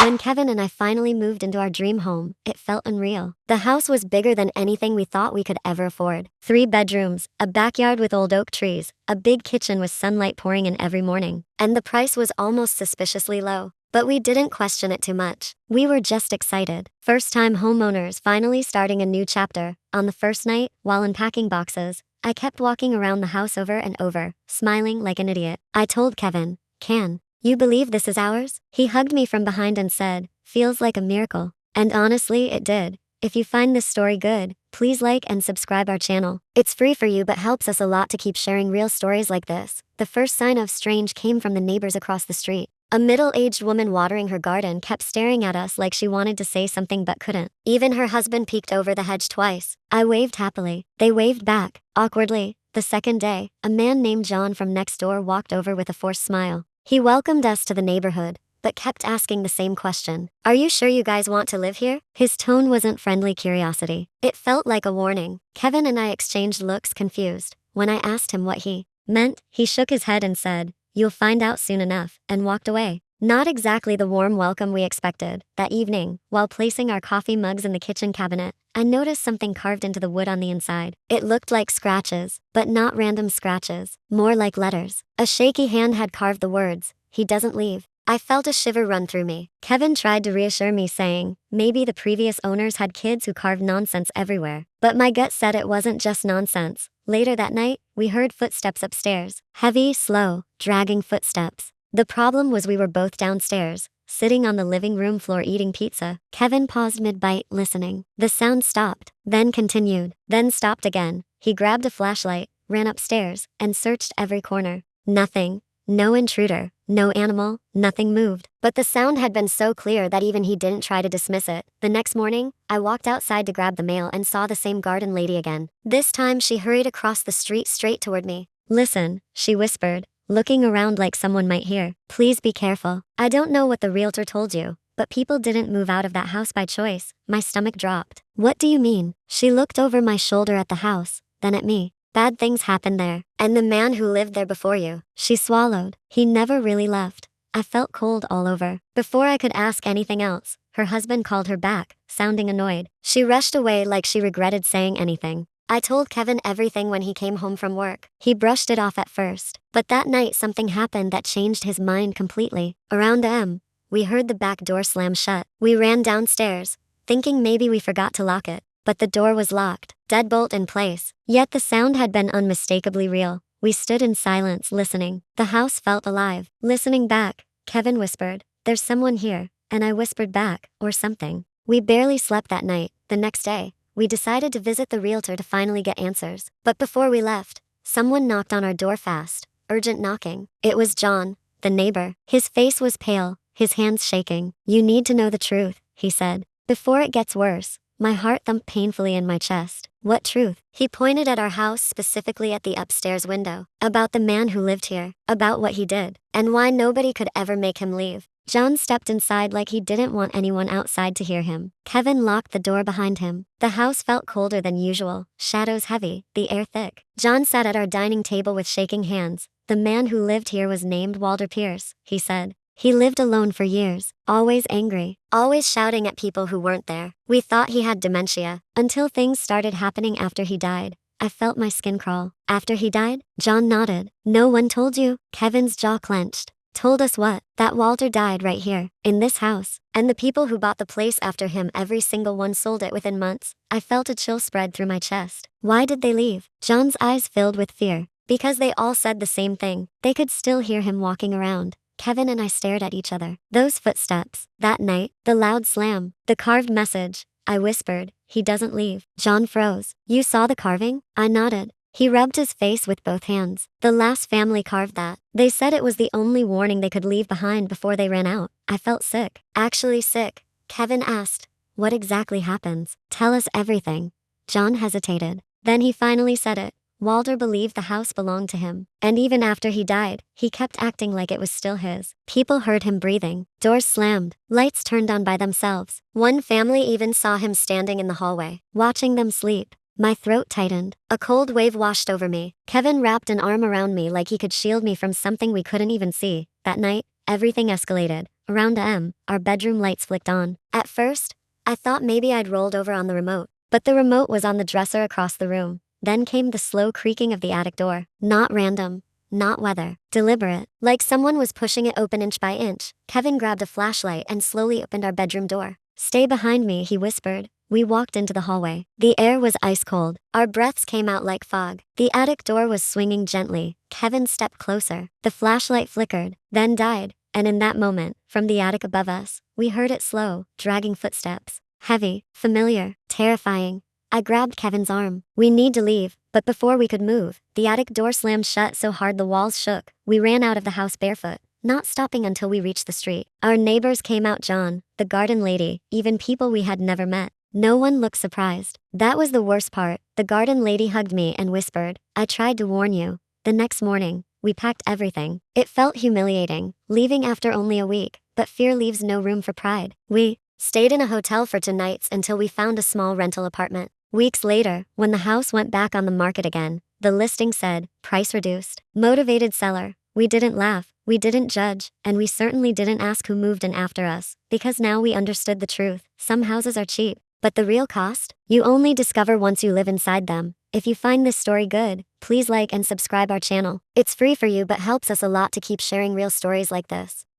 When Kevin and I finally moved into our dream home, it felt unreal. The house was bigger than anything we thought we could ever afford. 3 bedrooms, a backyard with old oak trees, a big kitchen with sunlight pouring in every morning. And the price was almost suspiciously low. But we didn't question it too much. We were just excited. First-time homeowners finally starting a new chapter. On the first night, while unpacking boxes, I kept walking around the house over and over, smiling like an idiot. I told Kevin, "Can you believe this is ours?" He hugged me from behind and said, "Feels like a miracle." And honestly, it did. If you find this story good, please like and subscribe our channel. It's free for you but helps us a lot to keep sharing real stories like this. The first sign of strange came from the neighbors across the street. A middle-aged woman watering her garden kept staring at us like she wanted to say something but couldn't. Even her husband peeked over the hedge twice. I waved happily. They waved back, awkwardly. The second day, a man named John from next door walked over with a forced smile. He welcomed us to the neighborhood, but kept asking the same question. "Are you sure you guys want to live here?" His tone wasn't friendly curiosity. It felt like a warning. Kevin and I exchanged looks, confused. When I asked him what he meant, he shook his head and said, "You'll find out soon enough," and walked away. Not exactly the warm welcome we expected. That evening, while placing our coffee mugs in the kitchen cabinet, I noticed something carved into the wood on the inside. It looked like scratches, but not random scratches, more like letters. A shaky hand had carved the words, "He doesn't leave." I felt a shiver run through me. Kevin tried to reassure me, saying, maybe the previous owners had kids who carved nonsense everywhere. But my gut said it wasn't just nonsense. Later that night, we heard footsteps upstairs. Heavy, slow, dragging footsteps. The problem was we were both downstairs, sitting on the living room floor eating pizza. Kevin paused mid-bite, listening. The sound stopped, then continued, then stopped again. He grabbed a flashlight, ran upstairs, and searched every corner. Nothing. No intruder, no animal, nothing moved. But the sound had been so clear that even he didn't try to dismiss it. The next morning, I walked outside to grab the mail and saw the same garden lady again. This time she hurried across the street straight toward me. "Listen," she whispered, looking around like someone might hear. "Please be careful. I don't know what the realtor told you, but people didn't move out of that house by choice." My stomach dropped. "What do you mean?" She looked over my shoulder at the house, then at me. "Bad things happened there. And the man who lived there before you," she swallowed, "he never really left." I felt cold all over. Before I could ask anything else, her husband called her back, sounding annoyed. She rushed away like she regretted saying anything. I told Kevin everything when he came home from work. He brushed it off at first. But that night something happened that changed his mind completely. Around we heard the back door slam shut. We ran downstairs, thinking maybe we forgot to lock it. But the door was locked, deadbolt in place. Yet the sound had been unmistakably real. We stood in silence, listening. The house felt alive. Listening back, Kevin whispered, "There's someone here," and I whispered back, "Or something." We barely slept that night. The next day, we decided to visit the realtor to finally get answers. But before we left, someone knocked on our door fast, urgent knocking. It was John, the neighbor. His face was pale, his hands shaking. "You need to know the truth," he said, "before it gets worse." My heart thumped painfully in my chest. "What truth?" He pointed at our house, specifically at the upstairs window. "About the man who lived here, about what he did, and why nobody could ever make him leave." John stepped inside like he didn't want anyone outside to hear him. Kevin locked the door behind him. The house felt colder than usual, shadows heavy, the air thick. John sat at our dining table with shaking hands. "The man who lived here was named Walter Pierce," he said. "He lived alone for years, always angry, always shouting at people who weren't there. We thought he had dementia, until things started happening after he died." I felt my skin crawl. "After he died?" John nodded. "No one told you?" Kevin's jaw clenched. "Told us what?" "That Walter died right here, in this house. And the people who bought the place after him, every single one sold it within months." I felt a chill spread through my chest. "Why did they leave?" John's eyes filled with fear. "Because they all said the same thing. They could still hear him walking around." Kevin and I stared at each other. Those footsteps, that night, the loud slam, the carved message. I whispered, "He doesn't leave." John froze. "You saw the carving?" I nodded. He rubbed his face with both hands. "The last family carved that. They said it was the only warning they could leave behind before they ran out." I felt sick. Actually sick. Kevin asked, "What exactly happens? Tell us everything." John hesitated. Then he finally said it. Walter believed the house belonged to him. And even after he died, he kept acting like it was still his. People heard him breathing. Doors slammed. Lights turned on by themselves. One family even saw him standing in the hallway, watching them sleep. My throat tightened. A cold wave washed over me. Kevin wrapped an arm around me like he could shield me from something we couldn't even see. That night, everything escalated. Around our bedroom lights flicked on. At first, I thought maybe I'd rolled over on the remote. But the remote was on the dresser across the room. Then came the slow creaking of the attic door. Not random. Not weather. Deliberate. Like someone was pushing it open inch by inch. Kevin grabbed a flashlight and slowly opened our bedroom door. "Stay behind me," he whispered. We walked into the hallway. The air was ice cold. Our breaths came out like fog. The attic door was swinging gently. Kevin stepped closer. The flashlight flickered, then died. And in that moment, from the attic above us, we heard its slow, dragging footsteps. Heavy, familiar, terrifying. I grabbed Kevin's arm. "We need to leave." But before we could move, the attic door slammed shut so hard the walls shook. We ran out of the house barefoot, not stopping until we reached the street. Our neighbors came out, John, the garden lady, even people we had never met. No one looked surprised. That was the worst part. The garden lady hugged me and whispered, "I tried to warn you." The next morning, we packed everything. It felt humiliating, leaving after only a week, but fear leaves no room for pride. We stayed in a hotel for 2 nights until we found a small rental apartment. Weeks later, when the house went back on the market again, the listing said, "Price reduced." Motivated seller. We didn't laugh, we didn't judge, and we certainly didn't ask who moved in after us, because now we understood the truth. Some houses are cheap, but the real cost? You only discover once you live inside them. If you find this story good, please like and subscribe our channel. It's free for you but helps us a lot to keep sharing real stories like this.